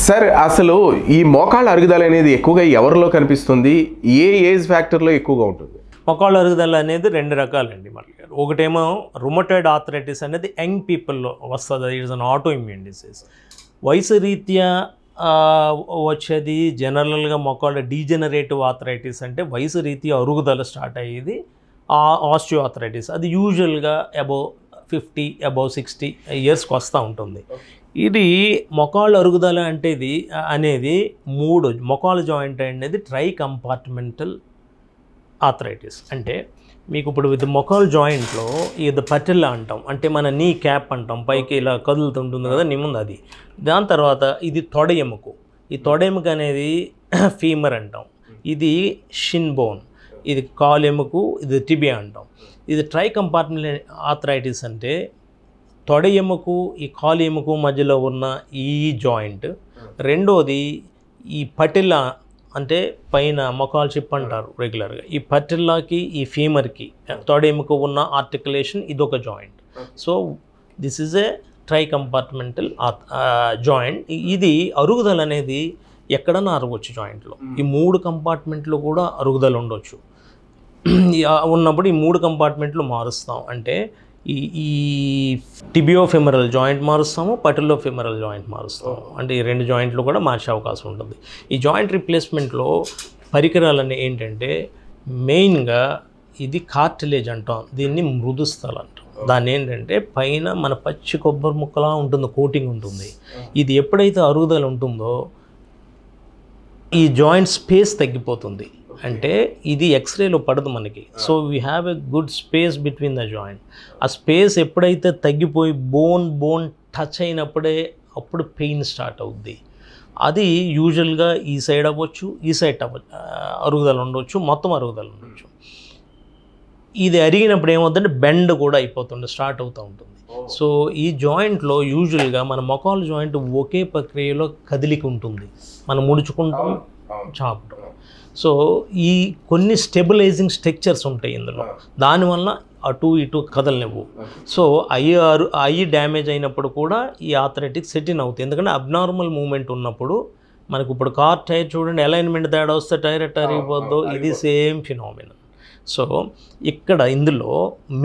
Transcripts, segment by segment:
Sir అసలు ఈ మోకాళ్ళ అరుగుదల అనేది ఎక్కువగా ఎవరిలో కనిపిస్తుంది, ఏ ఏజ్ ఫ్యాక్టర్లో ఎక్కువగా ఉంటుంది? మోకాళ్ళ అరుగుదల అనేది రెండు రకాలండి. మళ్ళీ ఒకటేమో రుమటాయిడ్ ఆర్థరైటిస్ అనేది యంగ్ పీపుల్లో వస్తుంది. It's an auto immune disease. వయసు రీత్యా వచ్చేది జనరల్గా మోకాళ్ళ డీజనరేటివ్ ఆర్థరైటిస్ అంటే వయసు రీత్యా అరుగుదల స్టార్ట్ అయ్యేది ఆస్టియో ఆర్థరైటిస్. అది యూజువల్గా అబౌవ్ 50 అబౌవ్ 60 ఇయర్స్కి వస్తూ ఉంటుంది. ఇది మోకాళ్ళ అరుగుదల అనేది మోకాళ్ళ జాయింట్ అనేది ట్రై కంపార్ట్మెంటల్ ఆర్థరైటిస్. అంటే మీకు ఇప్పుడు ఇది మోకాళ్ళ జాయింట్లో ఇది పటెల్లా అంటాం, అంటే మన నీ క్యాప్ అంటాం, పైకి ఇలా కదులుతుంటుంది కదా నీ ముందు అది. దాని తర్వాత ఇది తొడ ఎముక. ఈ తొడ ఎముక అనేది ఫీమర్ అంటాం, ఇది షిన్ బోన్, ఇది కాలు ఎముక, ఇది టిబియా అంటాం. ఇది ట్రై కంపార్ట్మెంటల్ ఆర్థరైటిస్ అంటే తొడ ఎముక ఈ కాలు ఎముక మధ్యలో ఉన్న ఈ జాయింట్. రెండోది ఈ పటెల్లా అంటే పైన మోకాల్ చిప్ అంటారు రెగ్యులర్గా. ఈ పటెల్లాకి ఈ ఫీమర్కి తొడ ఎముక ఉన్న ఆర్టికులేషన్ ఇదొక joint. So this is a try compartmental joint. ఇది అరుగుదల అనేది ఎక్కడన్నా అరగవచ్చు జాయింట్లో. ఈ 3 కంపార్ట్మెంట్లు కూడా అరుగుదల ఉండొచ్చు. ఉన్నప్పుడు ఈ 3 కంపార్ట్మెంట్లు మారుస్తాం. అంటే ఈ టిబియోఫెమరల్ జాయింట్ మారుస్తాము, పటెల్లోఫెమరల్ జాయింట్ మారుస్తాము. అంటే ఈ 2 జాయింట్లు కూడా మార్చే అవకాశం ఉంటుంది. ఈ జాయింట్ రీప్లేస్మెంట్లో పరికరాలన్నీ ఏంటంటే మెయిన్గా ఇది కార్టిలేజ్ అంటాం, దీన్ని మృదుస్థలం అంటాం. దాన్ని ఏంటంటే పైన మన పచ్చి కొబ్బరి ముక్కలా ఉంటుంది, కోటింగ్ ఉంటుంది. ఇది ఎప్పుడైతే అరుగుదల ఉంటుందో ఈ జాయింట్ స్పేస్ తగ్గిపోతుంది. అంటే ఇది ఎక్స్రేలో పడదు మనకి. So we have a good space between the joint. ఆ స్పేస్ ఎప్పుడైతే తగ్గిపోయి బోన్ టచ్ అయినప్పుడే అప్పుడు పెయిన్ స్టార్ట్ అవుద్ది. అది యూజువల్గా ఈ సైడ్ అవ్వచ్చు, ఈ సైడ్ అరుగుదల ఉండవచ్చు, మొత్తం అరుగుదల ఉండొచ్చు. ఇది అరిగినప్పుడు ఏమవుతుందంటే బెండ్ కూడా అయిపోతుంది, స్టార్ట్ అవుతూ ఉంటుంది. సో ఈ జాయింట్లో యూజువల్గా మన మోకాళ్ళ జాయింట్ ఒకే ప్రక్రియలో కదిలిక ఉంటుంది. మనం ముడుచుకుంటాం, చాపటం. సో ఈ కొన్ని స్టెబిలైజింగ్ స్ట్రక్చర్స్ ఉంటాయి ఇందులో, దానివల్ల అటు ఇటు కదలనివ్వు. సో అయ్యి డ్యామేజ్ అయినప్పుడు కూడా ఈ ఆర్థరైటిస్ సెట్ ఇన్ అవుతుంది. ఎందుకంటే అబ్నార్మల్ మూమెంట్ ఉన్నప్పుడు మనకు ఇప్పుడు కార్ టైర్ చూడండి, అలైన్మెంట్ తేడా వస్తే టైర్ అరిగిపోద్దో, ఇది సేమ్ ఫినామినన్. సో ఇందులో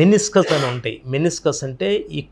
మెనిస్కస్ అని ఉంటాయి. మెనిస్కస్ అంటే ఈ